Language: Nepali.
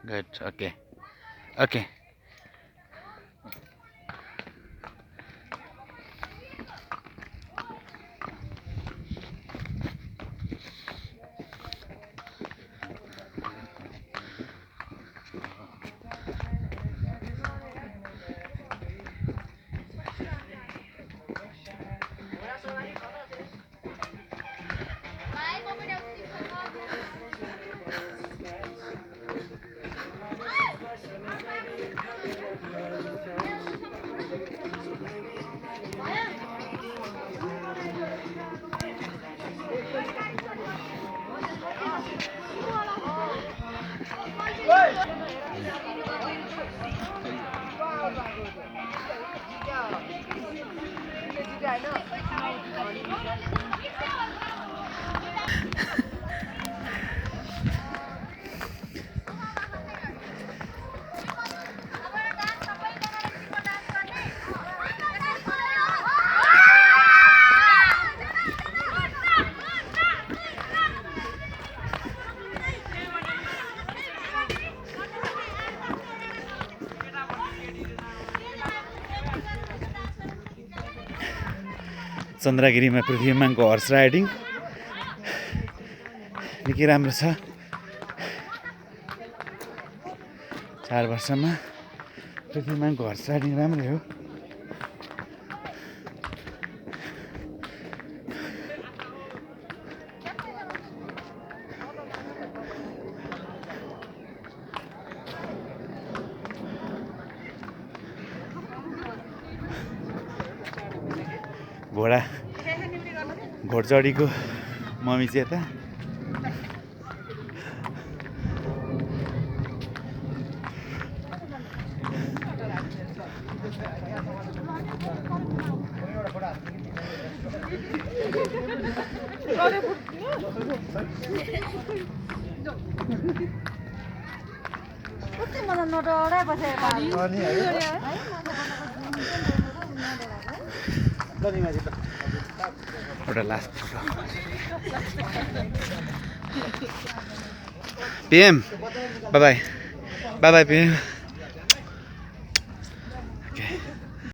Good. Okay. Okay. चन्द्रगिरीमा पृथ्वीमानको हर्स राइडिङ निकै राम्रो छ। 4 वर्षमा पृथ्वीमानको हर्स राइडिङ राम्रै हो। घोडचढीको मम्मी चाहिँ यता एउटा last photo PM by by PM